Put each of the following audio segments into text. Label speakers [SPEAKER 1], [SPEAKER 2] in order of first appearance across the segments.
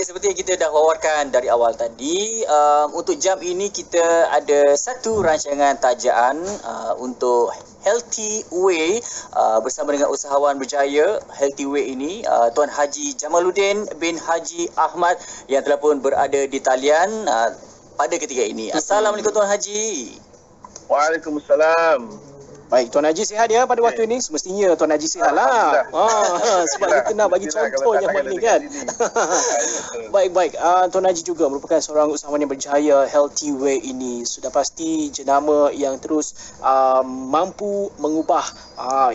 [SPEAKER 1] seperti yang kita dah wawarkan dari awal tadi, untuk jam ini kita ada satu rancangan tajaan untuk Healthy Way bersama dengan usahawan berjaya Healthy Way ini, Tuan Haji Jamaluddin bin Haji Ahmad yang telah pun berada di talian pada ketika ini. Assalamualaikum Tuan Haji.
[SPEAKER 2] Waalaikumsalam.
[SPEAKER 3] Baik, Tuan Haji sihat ya pada waktu ini? Semestinya Tuan Haji sihat lah. Sebab kita nak bagi contoh yang baik ni kan. Baik. Tuan Haji juga merupakan seorang usahawan yang berjaya Healthy Way ini. Sudah pasti jenama yang terus mampu mengubah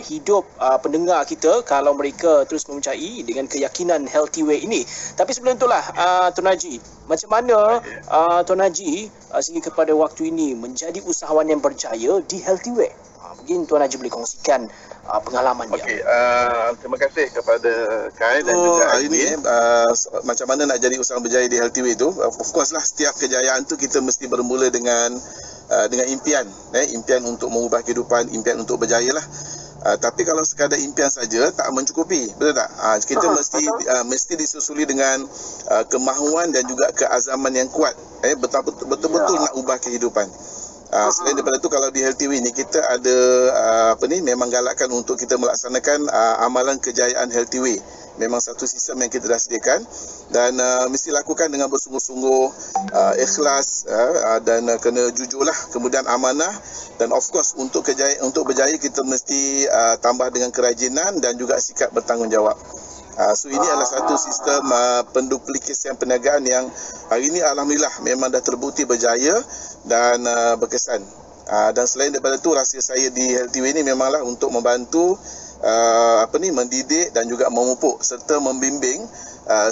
[SPEAKER 3] hidup pendengar kita kalau mereka terus mempercayai dengan keyakinan Healthy Way ini. Tapi sebelum itulah Tuan Haji, macam mana Tuan Haji sehingga kepada waktu ini menjadi usahawan yang berjaya di Healthy Way? Mungkin Tuan Haji boleh kongsikan pengalaman dia.
[SPEAKER 2] Okey, terima kasih kepada Kai dan juga
[SPEAKER 4] ini macam mana nak jadi usahawan berjaya di Healthy Way tu. Of course lah, setiap kejayaan tu kita mesti bermula dengan impian, impian untuk mengubah kehidupan, impian untuk berjaya lah. Tapi kalau sekadar impian saja tak mencukupi, betul tak? Kita mesti disusuli dengan kemahuan dan juga keazaman yang kuat, betul-betul nak ubah kehidupan. Selain daripada itu, kalau di Healthy Way ni kita ada memang galakkan untuk kita melaksanakan amalan kejayaan Healthy Way. Memang satu sistem yang kita dah sediakan dan mesti lakukan dengan bersungguh-sungguh, ikhlas, dan kena jujurlah, kemudian amanah, dan of course untuk berjaya kita mesti tambah dengan kerajinan dan juga sikap bertanggungjawab. So ini adalah satu sistem penduplikasian perniagaan yang hari ini alhamdulillah memang dah terbukti berjaya dan berkesan. Dan selain daripada itu, rahsia saya di Healthy Way ini memanglah untuk membantu mendidik dan juga memupuk serta membimbing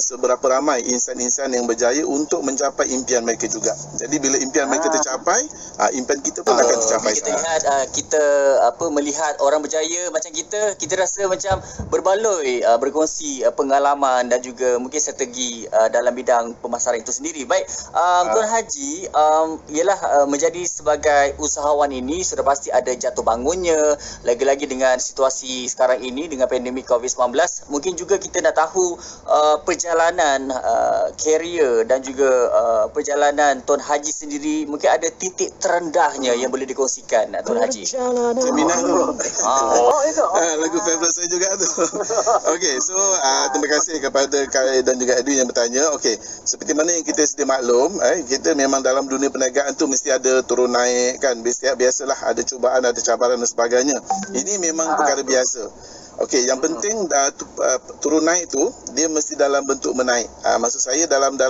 [SPEAKER 4] seberapa ramai insan-insan yang berjaya untuk mencapai impian mereka juga. Jadi bila impian mereka tercapai, impian kita pun akan tercapai.
[SPEAKER 1] Kita lihat kita melihat orang berjaya macam kita rasa macam berbaloi berkongsi pengalaman dan juga mungkin strategi dalam bidang pemasaran itu sendiri. Baik, Tuan Haji, ialah menjadi sebagai usahawan ini sudah pasti ada jatuh bangunnya, lagi-lagi dengan situasi sekarang ini dengan pandemik COVID-19. Mungkin juga kita nak tahu perjalanan karier dan juga perjalanan Tuan Haji sendiri, mungkin ada titik terendahnya yang boleh dikongsikan Tuan Haji.
[SPEAKER 4] Seminar tu. Lagu favourite saya juga tu. Okey, so terima kasih kepada Kai dan juga Edwin yang bertanya. Okey, seperti mana yang kita sedia maklum, kita memang dalam dunia perniagaan tu mesti ada turun naik kan. Biasalah, ada cubaan, ada cabaran dan sebagainya. Ini memang perkara biasa. Okey, yang penting turun naik tu dia mesti dalam bentuk menaik. Maksud saya dalam dia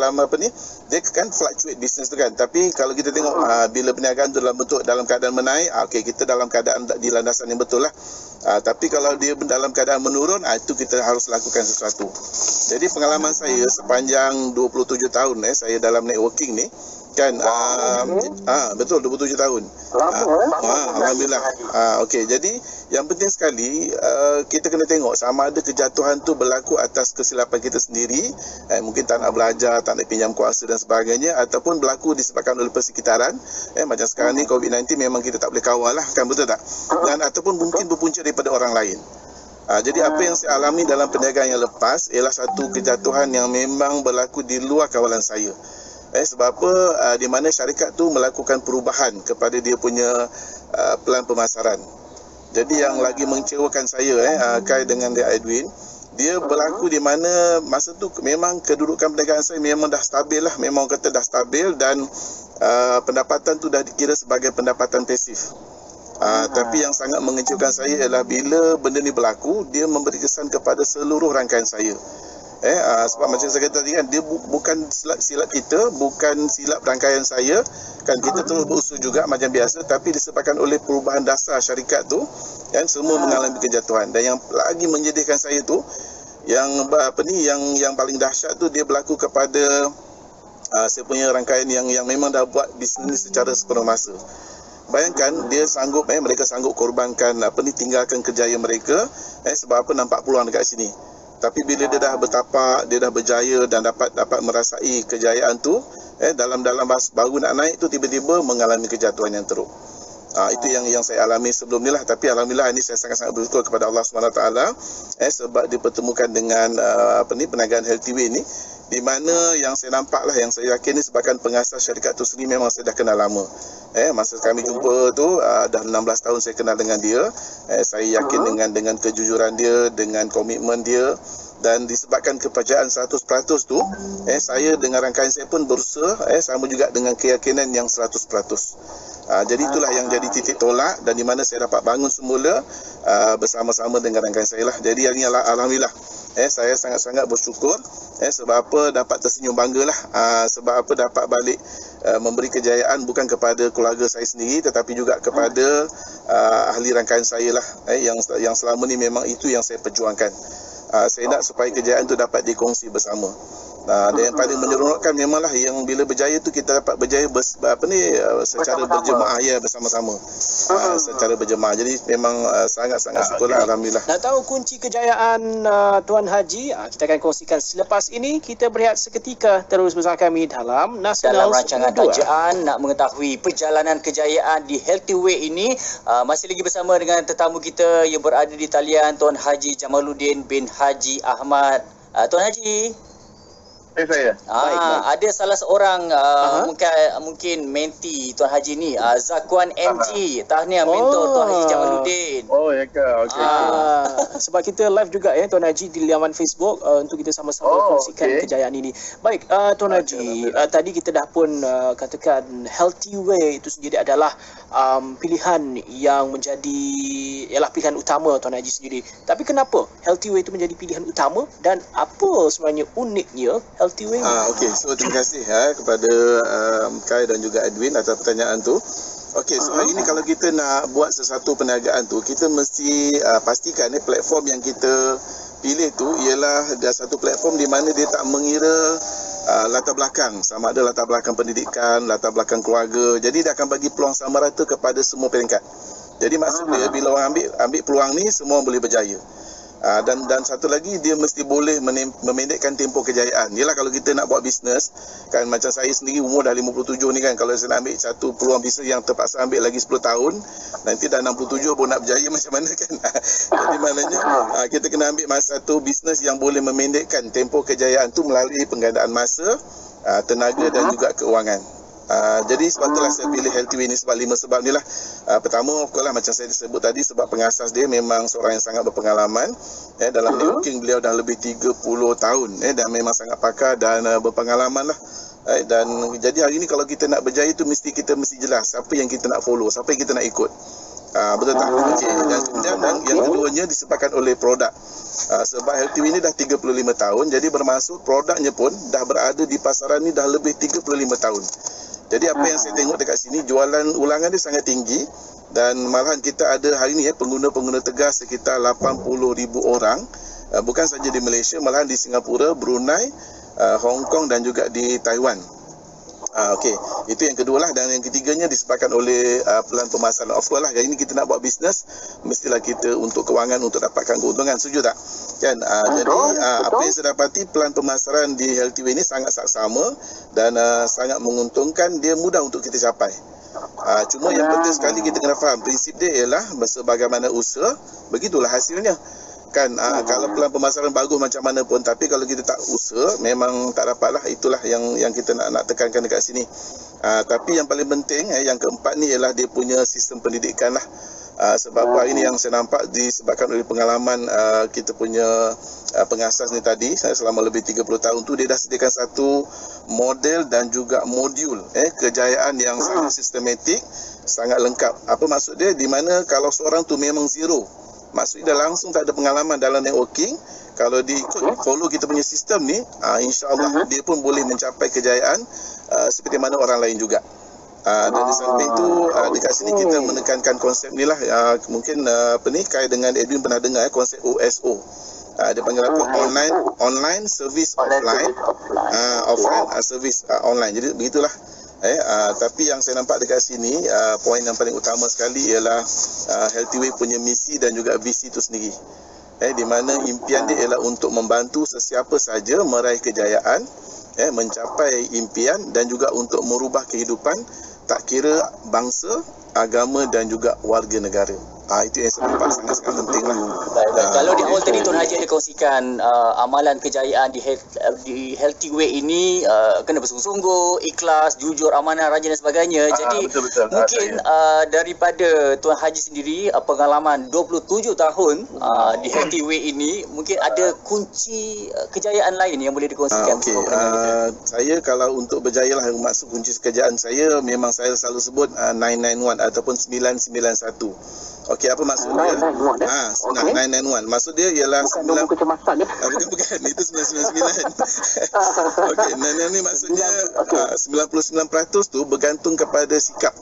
[SPEAKER 4] kan fluctuate bisnes tu kan. Tapi kalau kita tengok bila perniagaan tu dalam keadaan menaik, okey, kita dalam keadaan di landasan yang betul lah. Tapi kalau dia dalam keadaan menurun, itu kita harus lakukan sesuatu. Jadi pengalaman saya sepanjang 27 tahun saya dalam networking ni kan, betul 27 tahun. Alhamdulillah. Okey, jadi yang penting sekali kita kena tengok sama ada kejatuhan tu berlaku atas kesilapan kita sendiri, mungkin tak nak belajar, tak nak pinjam kuasa dan sebagainya, ataupun berlaku disebabkan oleh persekitaran, macam sekarang ni COVID-19 memang kita tak boleh kawal lah kan, betul tak? Dan ataupun mungkin berpunca daripada orang lain. Jadi apa yang saya alami dalam perniagaan yang lepas ialah satu kejatuhan yang memang berlaku di luar kawalan saya. Sebab apa? Di mana syarikat tu melakukan perubahan kepada dia punya pelan pemasaran. Jadi yang lagi mengecewakan saya, Kai dengan dia Edwin, dia berlaku di mana masa tu memang kedudukan perniagaan saya memang dah stabil lah, memang kata dah stabil, dan pendapatan tu dah dikira sebagai pendapatan pasif. Tapi yang sangat mengecewakan saya ialah bila benda ni berlaku, dia memberi kesan kepada seluruh rangkaian saya. Sebab macam saya kata tadi kan, dia bukan silap kita, bukan silap rangkaian saya kan, kita terus berusaha juga macam biasa, tapi disebabkan oleh perubahan dasar syarikat tu kan, semua mengalami kejatuhan. Dan yang lagi menyedihkan saya tu, yang paling dahsyat tu, dia berlaku kepada saya punya rangkaian yang memang dah buat bisnes secara sepenuh masa. Bayangkan dia sanggup, mereka sanggup korbankan tinggalkan kerjaya mereka, sebab apa, nampak peluang dekat sini. Tapi bila dia dah bertapak, dia dah berjaya dan dapat merasai kejayaan tu, dalam baru nak naik tu tiba-tiba mengalami kejatuhan yang teruk. Itu yang saya alami sebelum ni lah. Tapi alhamdulillah ini saya sangat-sangat bersyukur kepada Allah SWT sebab dipertemukan dengan perniagaan Healthyway ni, di mana yang saya nampak lah, yang saya yakin ni sebabkan pengasas syarikat tu sendiri memang saya dah kenal lama. Masa kami jumpa tu dah 16 tahun saya kenal dengan dia. Saya yakin dengan kejujuran dia, dengan komitmen dia, dan disebabkan kepercayaan 100% tu, saya dengan rangkaian saya pun berusaha sama juga dengan keyakinan yang 100%. Jadi itulah yang jadi titik tolak, dan di mana saya dapat bangun semula bersama-sama dengan rangkaian saya lah. Jadi hari ini alhamdulillah saya sangat-sangat bersyukur sebab apa dapat tersenyum banggalah, sebab apa dapat balik memberi kejayaan bukan kepada keluarga saya sendiri tetapi juga kepada ahli rangkaian saya lah, yang selama ni memang itu yang saya perjuangkan. Saya nak supaya kejayaan tu dapat dikongsi bersama. Dan yang paling menyeronokkan memanglah yang bila berjaya tu kita dapat berjaya secara berjemaah bersama-sama. Secara berjemaah. Jadi memang sangat-sangat syukurlah, alhamdulillah.
[SPEAKER 3] Nak tahu kunci kejayaan Tuan Haji? Kita akan kongsikan selepas ini. Kita berehat seketika, terus bersama kami dalam Nasional
[SPEAKER 1] dalam rancangan tajaan nak mengetahui perjalanan kejayaan di Healthyway ini. Masih lagi bersama dengan tetamu kita yang berada di talian, Tuan Haji Jamaluddin bin Haji Ahmad. Tuan Haji,
[SPEAKER 2] saya.
[SPEAKER 1] Ada salah seorang mungkin menti Tuan Haji ni, Zakwan MG. Tahniah mentor Tuan Haji Jamaluddin.
[SPEAKER 2] Oh ya ke? Okey.
[SPEAKER 3] Sebab kita live juga Tuan Haji di laman Facebook untuk kita sama-sama kongsikan kejayaan ini. Baik, Tuan Haji, tadi kita dah pun katakan Healthyway itu sendiri adalah pilihan yang menjadi pilihan utama Tuan Haji sendiri. Tapi kenapa Healthyway itu menjadi pilihan utama, dan apa sebenarnya uniknya Healthyway?
[SPEAKER 4] Okey, so terima kasih kepada Kai dan juga Edwin atas pertanyaan tu. Okey, so hari ini kalau kita nak buat sesuatu perniagaan tu, kita mesti pastikan platform yang kita pilih tu ialah dia satu platform di mana dia tak mengira latar belakang, sama ada latar belakang pendidikan, latar belakang keluarga. Jadi dia akan bagi peluang sama rata kepada semua peringkat. Jadi maksud dia bila orang ambil peluang ni, semua boleh berjaya. Dan satu lagi, dia mesti boleh memendekkan tempoh kejayaan. Yalah, kalau kita nak buat bisnes kan, macam saya sendiri umur dah 57 ni kan, kalau saya nak ambil satu peluang bisnes yang terpaksa ambil lagi 10 tahun, nanti dah 67 pun nak berjaya macam mana kan. Jadi maknanya kita kena ambil masa tu bisnes yang boleh memendekkan tempoh kejayaan tu melalui penggandaan masa, tenaga dan juga keuangan. Jadi sebab itulah saya pilih Healthyway ni, sebab 5 sebab ni lah. Pertama, of course lah, macam saya disebut tadi, sebab pengasas dia memang seorang yang sangat berpengalaman. Dalam networking beliau dah lebih 30 tahun dan memang sangat pakar dan berpengalaman lah. Dan jadi hari ni kalau kita nak berjaya tu mesti jelas siapa yang kita nak follow, siapa yang kita nak ikut. Betul tak? Okay. Dan yang keduanya disebabkan oleh produk. Sebab Healthyway ni dah 35 tahun, jadi bermaksud produknya pun dah berada di pasaran ni dah lebih 35 tahun. Jadi apa yang saya tengok dekat sini, jualan ulangan dia sangat tinggi, dan malahan kita ada hari ni pengguna-pengguna tegas sekitar 80,000 orang, bukan saja di Malaysia, malahan di Singapura, Brunei, Hong Kong dan juga di Taiwan. Okey, itu yang kedua lah. Dan yang ketiganya disebabkan oleh pelan pemasaran. Of course lah, hari ini kita nak buat bisnes, mestilah kita untuk kewangan untuk dapatkan keuntungan. Setuju tak? Kan? Jadi apa yang saya dapati, pelan pemasaran di Healthyway ini sangat saksama dan sangat menguntungkan. Dia mudah untuk kita capai. Cuma yang penting sekali kita kena faham, prinsip dia ialah sebagaimana usaha, begitulah hasilnya. Kan, kalau pelan pemasaran bagus macam mana pun, tapi kalau kita tak usaha, memang tak dapatlah. Itulah yang kita nak tekankan dekat sini. Tapi yang paling penting, yang keempat ni ialah dia punya sistem pendidikan lah. Sebab hari ini yang saya nampak disebabkan oleh pengalaman kita punya pengasas ni tadi, selama lebih 30 tahun tu, dia dah sediakan satu model dan juga modul kejayaan yang sangat sistematik, sangat lengkap. Apa maksud dia? Di mana kalau seorang tu memang zero, maksudnya dah langsung tak ada pengalaman dalam networking, kalau dia ikut follow kita punya sistem ni, insya-Allah dia pun boleh mencapai kejayaan seperti mana orang lain juga. Dan di samping itu dekat sini kita menekankan konsep ni lah. Mungkin Kai dengan Edwin pernah dengar konsep OSO. Dia panggil apa? Online service offline, offline service online. Jadi begitulah. Tapi yang saya nampak dekat sini, poin yang paling utama sekali ialah Healthyway punya misi dan juga visi itu sendiri. Di mana impian dia ialah untuk membantu sesiapa saja meraih kejayaan, mencapai impian dan juga untuk merubah kehidupan tak kira bangsa, agama dan juga warga negara. Itu yang saya nampak sangat-sangat penting lah.
[SPEAKER 1] Kalau di awal tadi Tuan Haji ada kongsikan amalan kejayaan di Healthy Way ini kena bersungguh-sungguh, ikhlas, jujur, amanah, rajin dan sebagainya. Jadi
[SPEAKER 2] betul.
[SPEAKER 1] mungkin daripada Tuan Haji sendiri pengalaman 27 tahun di Healthy Way ini, mungkin ada kunci kejayaan lain yang boleh dikongsikan.
[SPEAKER 4] Saya kalau untuk berjaya lah, maksud kunci kejayaan saya memang saya selalu sebut 991 ataupun 991. Okey, apa maksud dia? 991. Maksud dia ialah
[SPEAKER 5] bukan kecemasan ya.
[SPEAKER 4] Bukan, itu 999. Okey, 999 ni maksudnya 99% tu bergantung kepada sikap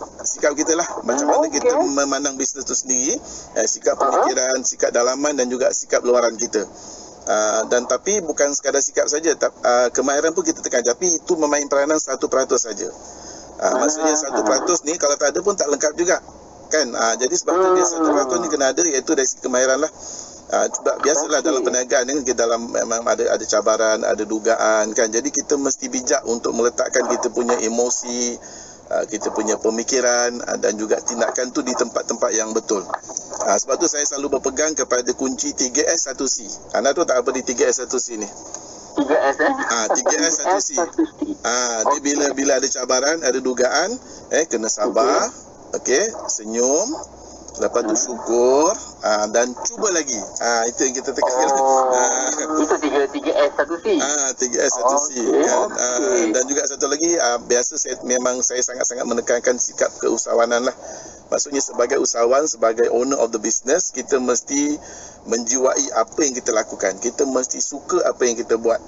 [SPEAKER 4] kita lah. Macam mana kita memandang bisnes tu sendiri, sikap pemikiran, sikap dalaman dan juga sikap luaran kita. Dan tapi bukan sekadar sikap saja, kemahiran pun kita tekan, tapi itu memain peranan 1% saja. Maksudnya 1% ni kalau tak ada pun tak lengkap juga. Kan, jadi sebab tu dia 1% ni kena ada, iaitu dari segi kemahiran lah. Biasalah dalam perniagaan ni dalam memang ada cabaran, ada dugaan kan. Jadi kita mesti bijak untuk meletakkan kita punya emosi, kita punya pemikiran dan juga tindakan tu di tempat-tempat yang betul. Sebab tu saya selalu berpegang kepada kunci 3S 1C. Anda tahu tak apa di 3S 1C ni?
[SPEAKER 5] 3S
[SPEAKER 4] 3S 1C. Dia bila ada cabaran, ada dugaan, kena sabar. Okey, senyum, lepas tu syukur, dan cuba lagi. Itu yang kita tekankan.
[SPEAKER 5] Itu 3S 1C.
[SPEAKER 4] 3S 1C kan. Dan juga satu lagi, biasa saya sangat-sangat menekankan sikap keusahawanan lah. Maksudnya sebagai usahawan, sebagai owner of the business, kita mesti menjiwai apa yang kita lakukan. Kita mesti suka apa yang kita buat.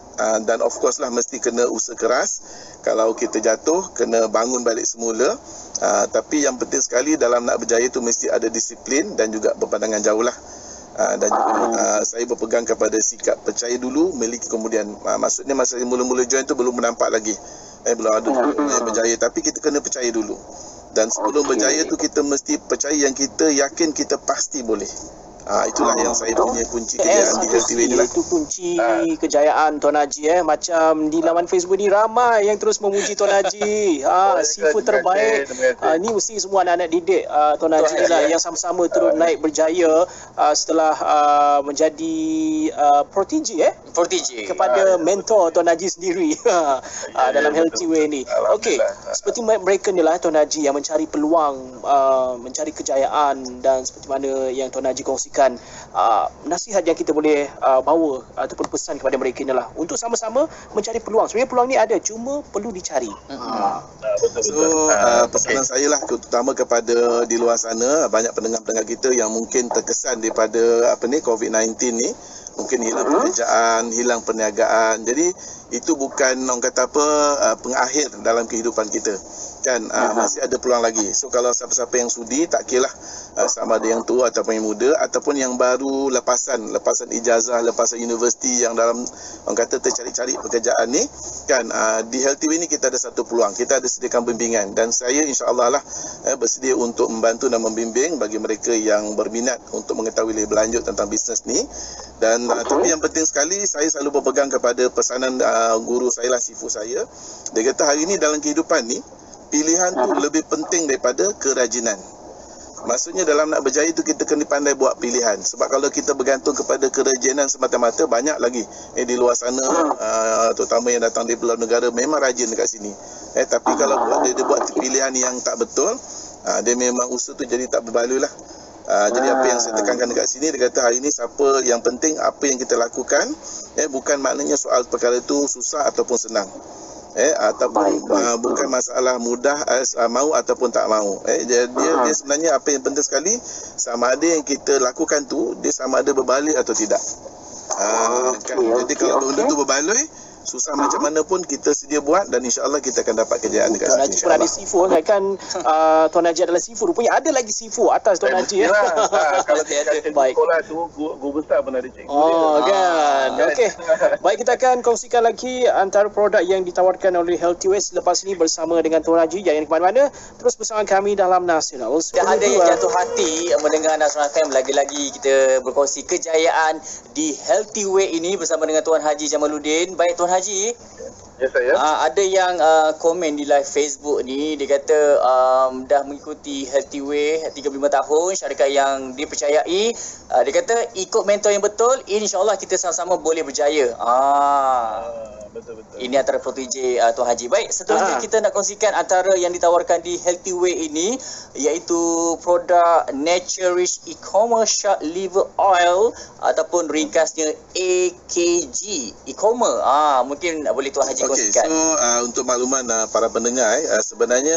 [SPEAKER 4] Dan of course lah mesti kena usaha keras. Kalau kita jatuh, kena bangun balik semula. Tapi yang penting sekali dalam nak berjaya tu mesti ada disiplin dan juga berpandangan jauh lah. Dan juga saya berpegang kepada sikap percaya dulu, miliki kemudian. Maksudnya masa mula-mula join tu belum nampak lagi. Belum ada berjaya. Tapi kita kena percaya dulu. Dan sebelum berjaya tu kita mesti percaya yang kita yakin kita pasti boleh. Itulah yang saya punya kunci kejayaan di Healthy Way ni lah.
[SPEAKER 3] Itu kunci kejayaan Tuan Haji Macam di laman Facebook ni ramai yang terus memuji Tuan Haji. Seafood terbaik. Ni mesti semua anak-anak didik Tuan Haji lah yang sama-sama terus naik berjaya setelah menjadi protege kepada mentor Tuan Haji sendiri dalam Healthy Way ni. Okey, seperti mereka ni lah Tuan Haji yang mencari peluang, mencari kejayaan, dan seperti mana yang Tuan Haji kongsikan, nasihat yang kita boleh bawa ataupun pesan kepada mereka ni lah untuk sama-sama mencari peluang. Sebenarnya peluang ni ada, cuma perlu dicari.
[SPEAKER 4] So pesanan saya lah terutama kepada di luar sana, banyak pendengar-pendengar kita yang mungkin terkesan daripada COVID-19 ni, mungkin hilang pekerjaan, hilang perniagaan. Jadi itu bukan orang kata pengakhir dalam kehidupan kita kan. Masih ada peluang lagi. So kalau siapa-siapa yang sudi, tak kira lah sama ada yang tua ataupun yang muda ataupun yang baru lepasan ijazah, lepasan universiti yang dalam orang kata tercari-cari pekerjaan ni kan, di Healthy Way ni kita ada satu peluang. Kita ada sediakan bimbingan dan saya insya-Allah lah bersedia untuk membantu dan membimbing bagi mereka yang berminat untuk mengetahui lebih lanjut tentang bisnes ni. Dan tapi yang penting sekali, saya selalu berpegang kepada pesanan guru saya lah, sifu saya. Dia kata hari ni dalam kehidupan ni, pilihan tu lebih penting daripada kerajinan. Maksudnya dalam nak berjaya tu kita kena pandai buat pilihan. Sebab kalau kita bergantung kepada kerajinan semata-mata, banyak lagi di luar sana, terutama yang datang dari luar negara, memang rajin dekat sini. Tapi kalau dia buat pilihan yang tak betul, dia memang usaha tu jadi tak berbaloi lah. Jadi apa yang saya tekankan dekat sini, dia kata hari ni siapa yang penting apa yang kita lakukan, bukan maknanya soal perkara itu susah ataupun senang. Ataupun bukan masalah mudah, mau ataupun tak mau. Dia sebenarnya apa yang penting sekali, sama ada yang kita lakukan tu dia sama ada berbalik atau tidak. Jadi kalau benda tu berbaloi, susah macam mana pun kita sedia buat dan insya-Allah kita akan dapat kejayaan dekat
[SPEAKER 3] Tuan Haji pun ada sifu kan. Tuan Haji adalah sifu. Rupanya ada lagi sifu atas Tuan Haji.
[SPEAKER 2] Kalau dia ada sekolah tu, guru besar pun ada cikgu.
[SPEAKER 3] Kan. Okey. Baik, kita akan kongsikan lagi antara produk yang ditawarkan oleh Healthy Way selepas ini bersama dengan Tuan Haji. Jangan ke mana-mana. Terus bersama kami dalam Nasional.
[SPEAKER 1] Dah ada yang jatuh hati mendengar Nasional FM. Lagi-lagi kita berkongsi kejayaan di Healthy Way ini bersama dengan Tuan Haji Jamaluddin. Baik Tuan Haji,
[SPEAKER 2] Ya saya.
[SPEAKER 1] Ada yang komen di live Facebook ni, dia kata dah mengikuti Healthy Way 35 tahun, syarikat yang dipercayai. Dia kata ikut mentor yang betul, insya-Allah kita sama-sama boleh berjaya.
[SPEAKER 2] Betul.
[SPEAKER 1] Ini antara protege Tuan Haji. Baik, seterusnya kita nak kongsikan antara yang ditawarkan di Healthy Way ini, iaitu produk Naturish E-commerce Shark Liver Oil ataupun ringkasnya AKG E-commerce. Mungkin boleh Tuan Haji kongsikan.
[SPEAKER 4] So untuk makluman para pendengar, sebenarnya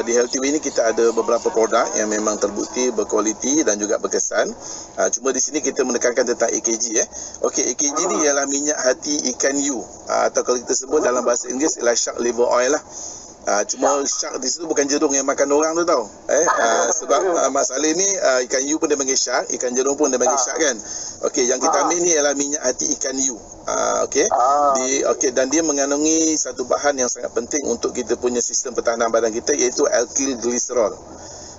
[SPEAKER 4] di Healthy Way ini kita ada beberapa produk yang memang terbukti berkualiti dan juga berkesan. Cuma di sini kita menekankan tentang AKG. Okey, AKG ni ialah minyak hati ikan hiu, atau kalau kita sebut dalam bahasa Inggeris ialah shark liver oil lah. Cuma shark di situ bukan jerung yang makan orang tu tau. Sebab masalah ni ikan hiu pun dia panggil shark, ikan jerung pun dia panggil shark kan. Okey, yang kita ambil ni ialah minyak hati ikan hiu. Dan dia mengandungi satu bahan yang sangat penting untuk kita punya sistem pertahanan badan kita, iaitu alkyl glycerol.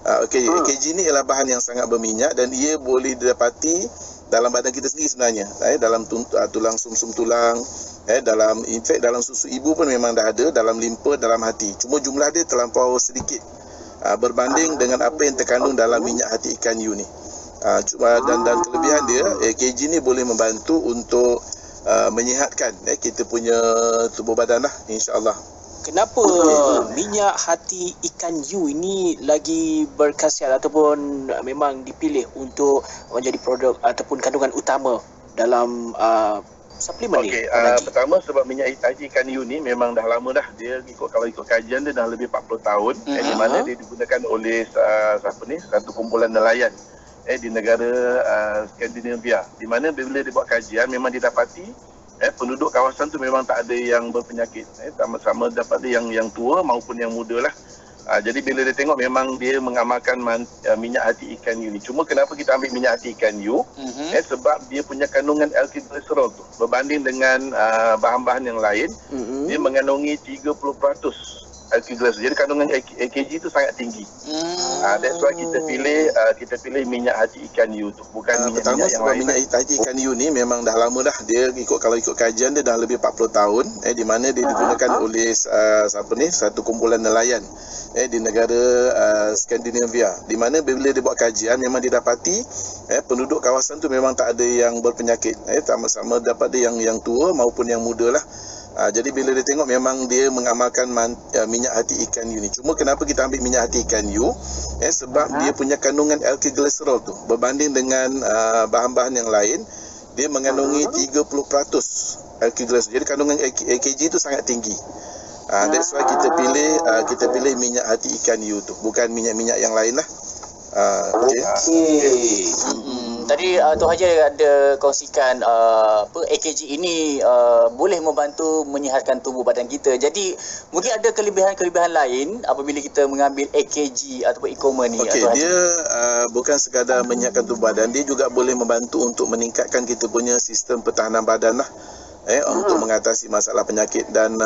[SPEAKER 4] AKG ni ialah bahan yang sangat berminyak dan ia boleh didapati dalam badan kita sendiri sebenarnya, dalam tulang sumsum tulang, dalam susu ibu pun memang dah ada, dalam limpa, dalam hati. Cuma jumlah dia terlampau sedikit berbanding dengan apa yang terkandung dalam minyak hati ikan hiu ni. Dan kelebihan dia, AKG ni boleh membantu untuk menyihatkan kita punya tubuh badan lah, insya-Allah.
[SPEAKER 3] Kenapa minyak hati ikan hiu ini lagi berkhasiat ataupun memang dipilih untuk menjadi produk ataupun kandungan utama dalam suplemen ni?
[SPEAKER 2] Pertama sebab minyak hati ikan hiu ni memang dah lama dah. Dia kalau ikut kajian dia dah lebih 40 tahun. Di mana dia digunakan oleh satu kumpulan nelayan di negara Skandinavia. Di mana bila dia buat kajian memang didapati penduduk kawasan tu memang tak ada yang berpenyakit. Sama-sama dapat dia yang tua maupun yang muda lah. Jadi bila dia tengok memang dia mengamalkan minyak hati ikan hiu ni. Cuma kenapa kita ambil minyak hati ikan hiu? Sebab dia punya kandungan alkyl glycerol tu berbanding dengan bahan-bahan yang lain, dia mengandungi 30% alkyl glycerol. Jadi kandungan AKG tu sangat tinggi. That's why kita pilih minyak hati ikan hiu tu, bukan minyak yang lain.
[SPEAKER 4] Minyak hati ikan hiu ni memang dah lama dah. Dia kalau ikut kajian dia dah lebih 40 tahun, di mana dia digunakan oleh satu kumpulan nelayan di negara Skandinavia. Di mana bila dia buat kajian memang didapati penduduk kawasan tu memang tak ada yang berpenyakit. Sama-sama dapat dia yang tua maupun yang muda lah. Jadi bila dia tengok memang dia mengamalkan minyak hati ikan hiu ni. Cuma kenapa kita ambil minyak hati ikan hiu? Sebab dia punya kandungan alkyl glycerol tu berbanding dengan bahan-bahan yang lain, dia mengandungi 30% alkyl glycerol. Jadi kandungan AKG tu sangat tinggi. That's why kita pilih minyak hati ikan hiu tu, bukan minyak-minyak yang lain lah.
[SPEAKER 1] Tadi Tuan Haji ada kongsikan AKG ini boleh membantu menyihatkan tubuh badan kita. Jadi mungkin ada kelebihan-kelebihan lain apabila kita mengambil AKG ataupun e-commerce ni.
[SPEAKER 4] Dia bukan sekadar menyihatkan tubuh badan, dia juga boleh membantu untuk meningkatkan kita punya sistem pertahanan badan lah. Untuk mengatasi masalah penyakit. Dan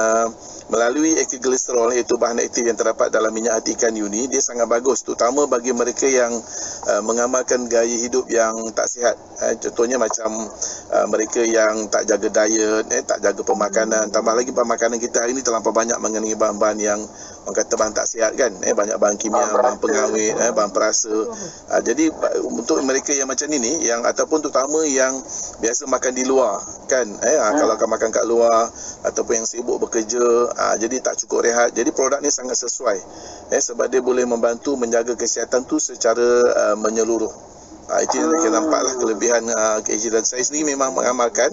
[SPEAKER 4] melalui alkyl glycerol, iaitu bahan aktif yang terdapat dalam minyak hati ikan hiu ni, dia sangat bagus terutama bagi mereka yang mengamalkan gaya hidup yang tak sihat. Contohnya macam mereka yang tak jaga diet, tak jaga pemakanan. Tambah lagi pemakanan kita hari ni terlampau banyak mengenai bahan-bahan yang orang kata bahan tak sihat kan, bahan kimia, bahan pengawet, bahan perasa. Jadi untuk mereka yang macam ni yang ataupun terutama yang biasa makan di luar kan, kalau akan makan kat luar ataupun yang sibuk bekerja, jadi tak cukup rehat. Jadi produk ni sangat sesuai sebab dia boleh membantu menjaga kesihatan tu secara menyeluruh. Itu yang kita nampaklah kelebihan AKG. Dan saya sendiri memang mengamalkan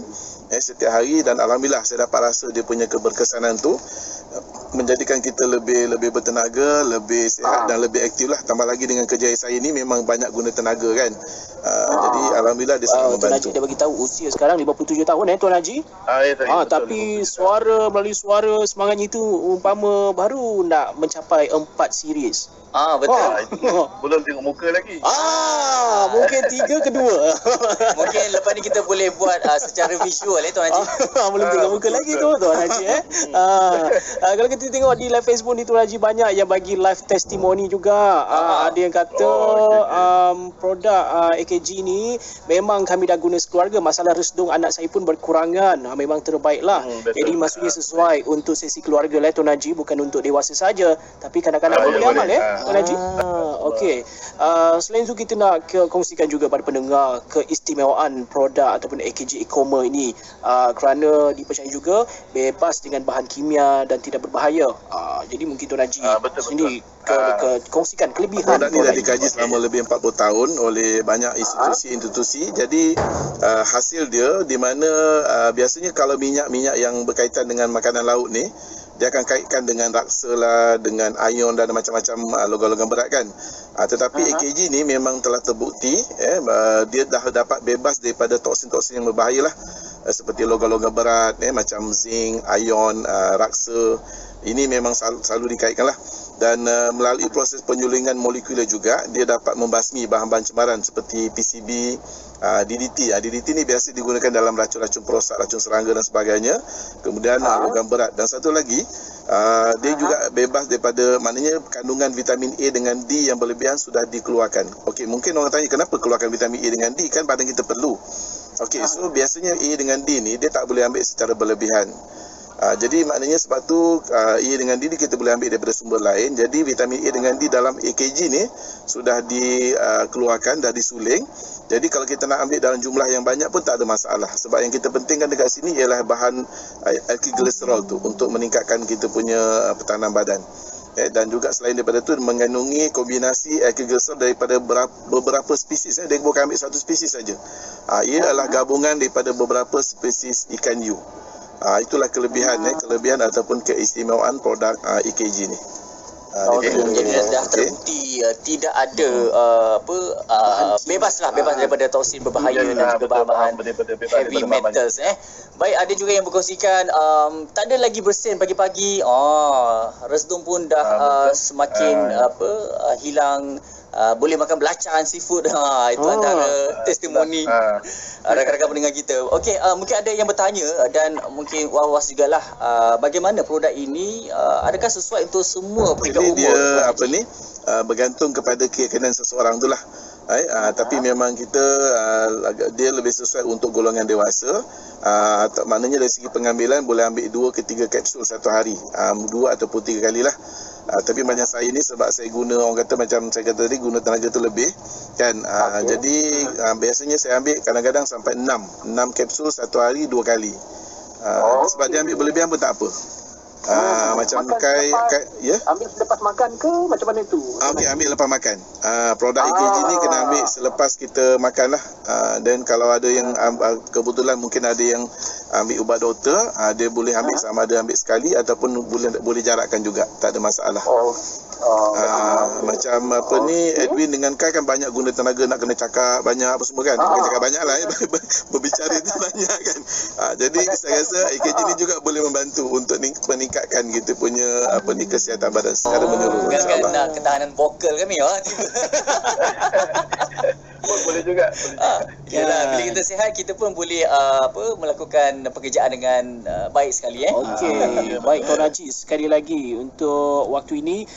[SPEAKER 4] setiap hari dan alhamdulillah saya dapat rasa dia punya keberkesanan tu menjadikan kita lebih bertenaga, lebih sihat dan lebih aktif lah. Tambah lagi dengan kerja saya ni memang banyak guna tenaga kan. Jadi alhamdulillah dia sangat membantu.
[SPEAKER 3] Tuan Haji dah bagi tahu usia sekarang 57 tahun Tuan Haji. Tapi melalui suara semangatnya itu umpama baru nak mencapai 4 series.
[SPEAKER 1] Betul.
[SPEAKER 2] Belum tengok muka lagi.
[SPEAKER 3] Mungkin 3 kedua.
[SPEAKER 1] Mungkin lepas ni kita boleh buat secara visual Tuan Haji.
[SPEAKER 3] Belum tengok muka lagi tu Tuan Haji kalau kita tengok di live Facebook ni Tuan Haji, banyak yang bagi live testimoni juga. Ada yang kata produk AKG ni memang kami dah guna sekeluarga, masalah resdung anak saya pun berkurangan, memang terbaik lah. Jadi maksudnya sesuai untuk sesi keluarga lah Tuan Haji, bukan untuk dewasa saja, tapi kanak-kanak pun boleh amal Tuan Haji. Okey. Selain itu kita nak kongsikan juga pada pendengar keistimewaan produk ataupun AKG e-commerce ini, kerana dipercayai juga bebas dengan bahan kimia dan tidak berbahaya. Jadi mungkin Tuan Haji sendiri kongsikan kelebihan.
[SPEAKER 4] Produk ini dah dikaji selama lebih 40 tahun oleh banyak institusi. Jadi hasil dia di mana biasanya kalau minyak-minyak yang berkaitan dengan makanan laut ni, dia akan kaitkan dengan raksa lah, dengan ion dan macam-macam logam-logam berat kan. Tetapi AKG ni memang telah terbukti dia dah dapat bebas daripada toksin-toksin yang berbahaya lah, seperti logam-logam berat macam zinc, ion, raksa. Ini memang selalu dikaitkan lah. Dan melalui proses penyulingan molekular juga, dia dapat membasmi bahan-bahan cemaran seperti PCB, DDT. DDT ni biasa digunakan dalam racun-racun perosak, racun serangga dan sebagainya. Kemudian logam berat. Dan satu lagi, dia juga bebas daripada, maknanya kandungan vitamin A dengan D yang berlebihan sudah dikeluarkan. Okey, mungkin orang tanya kenapa keluarkan vitamin A dengan D, kan badan kita perlu. Okey, so biasanya A dengan D ni dia tak boleh ambil secara berlebihan. Jadi maknanya sebab tu A dengan D kita boleh ambil daripada sumber lain. Jadi vitamin A dengan D dalam AKG ni sudah dikeluarkan, dah disuling. Jadi kalau kita nak ambil dalam jumlah yang banyak pun tak ada masalah. Sebab yang kita pentingkan dekat sini ialah bahan alkylglycerol tu untuk meningkatkan kita punya pertahanan badan. Dan juga selain daripada tu mengandungi kombinasi alkylglycerol daripada beberapa spesies. Dia bukan ambil satu spesies saja. Ia adalah gabungan daripada beberapa spesies ikan hiu. Itulah kelebihan ataupun keistimewaan produk AKG ni.
[SPEAKER 1] Jadi dah terbukti tidak ada bebas daripada toksin berbahaya dan juga bahan-bahan heavy metals. Baik, ada juga yang berkongsikan tak ada lagi bersin pagi-pagi. Resdung pun dah semakin hilang. Boleh makan belacan, seafood. Itu antara testimoni rakan-rakan pendengar kita. Okey, mungkin ada yang bertanya dan mungkin was-was jugalah, bagaimana produk ini, adakah sesuai untuk semua peringkat umur?
[SPEAKER 4] Dia bergantung kepada keyakinan seseorang itulah. Tapi memang kita dia lebih sesuai untuk golongan dewasa. Maknanya dari segi pengambilan boleh ambil 2 ke 3 kapsul satu hari, 2 ataupun 3 kalilah. Tapi macam saya ni, sebab saya guna, orang kata macam saya kata tadi, guna tenaga tu lebih kan. Jadi biasanya saya ambil kadang-kadang sampai 6 kapsul satu hari 2 kali. Sebab dia ambil berlebihan pun tak apa. Macam
[SPEAKER 5] ambil selepas makan ke macam mana tu?
[SPEAKER 4] Okey, ambil lepas makan. Produk AKG ni kena ambil selepas kita makan lah. Dan kalau ada yang kebetulan mungkin ada yang ambil ubat doktor, dia boleh ambil sama ada ambil sekali ataupun boleh jarakkan juga, tak ada masalah. Macam Edwin dengan Kai kan banyak guna tenaga, nak kena cakap banyak apa semua kan. Bukan cakap banyak lah, berbicara itu banyak kan. Jadi saya rasa AKG ni juga boleh membantu untuk meningkatkan kita punya kesihatan badan secara menyeluruh.
[SPEAKER 1] Bukan nak ketahanan vokal kami
[SPEAKER 2] boleh juga.
[SPEAKER 1] Yalah, bila kita sihat kita pun boleh melakukan pekerjaan dengan baik sekali.
[SPEAKER 3] Okey, baik Tuan Haji, sekali lagi untuk waktu ini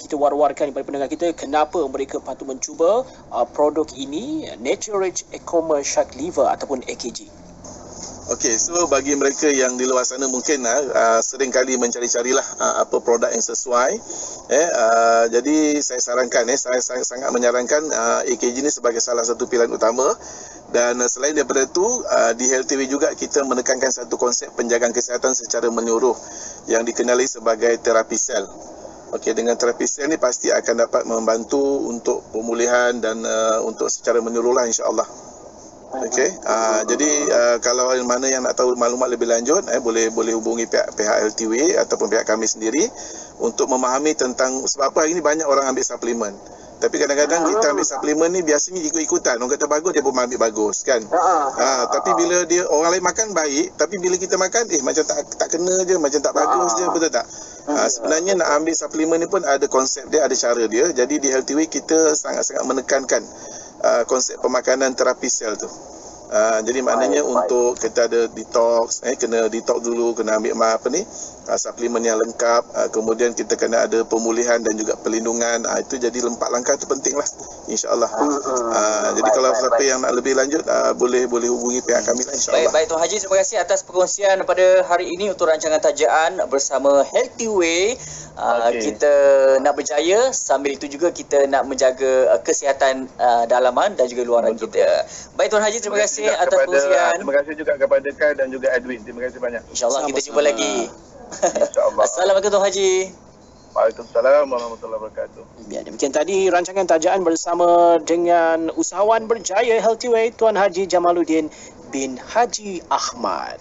[SPEAKER 3] kita war-warkan kepada pendengar kita kenapa mereka patut mencuba produk ini, Nature Rich E-commerce Shark Liver ataupun AKG.
[SPEAKER 4] Okey, so bagi mereka yang di luar sana mungkin sering kali mencari-carilah apa produk yang sesuai. Jadi saya sarankan, saya sangat menyarankan AKG ni sebagai salah satu pilihan utama. Dan selain daripada itu, di HealthTV juga kita menekankan satu konsep penjagaan kesihatan secara menyeluruh yang dikenali sebagai terapi sel. Okey, dengan terapi sel ni pasti akan dapat membantu untuk pemulihan dan untuk secara menyeluruh lah, insya-Allah. Okey, jadi kalau mana yang nak tahu maklumat lebih lanjut, boleh hubungi pihak HealthTV ataupun pihak kami sendiri untuk memahami tentang sebab apa hari ni banyak orang ambil suplemen. Tapi kadang-kadang kita ambil suplemen ni biasanya ikut-ikutan. Orang kata bagus, dia pun ambil bagus kan. Tapi bila dia orang lain makan baik, tapi bila kita makan macam tak kena je, macam tak bagus je, betul tak? Sebenarnya nak ambil suplemen ni pun ada konsep dia, ada cara dia. Jadi di Healthy Way kita sangat-sangat menekankan konsep pemakanan terapi sel tu. Jadi maknanya untuk kita ada detox, kena detox dulu, kena ambil suplemen yang lengkap, kemudian kita kena ada pemulihan dan juga perlindungan. Itu jadi 4 langkah tu penting lah, insyaAllah. Jadi kalau siapa yang nak lebih lanjut, boleh hubungi pihak kami lah, insyaAllah.
[SPEAKER 1] Baik Tuan Haji, terima kasih atas perkongsian pada hari ini untuk rancangan tajaan bersama Healthy Way. Kita nak berjaya, sambil itu juga kita nak menjaga kesihatan dalaman dan juga luaran kita. Baik Tuan Haji, terima kasih atas perkongsian.
[SPEAKER 2] Terima kasih juga kepada Kai dan juga Edwin. Terima kasih banyak.
[SPEAKER 1] InsyaAllah kita jumpa lagi.
[SPEAKER 2] InsyaAllah.
[SPEAKER 1] Assalamualaikum Tuan Haji.
[SPEAKER 2] Waalaikumsalam warahmatullahi wabarakatuh.
[SPEAKER 3] Ya, demikian tadi rancangan tajaan bersama dengan usahawan berjaya Healthy Way Tuan Haji Jamaluddin bin Haji Ahmad.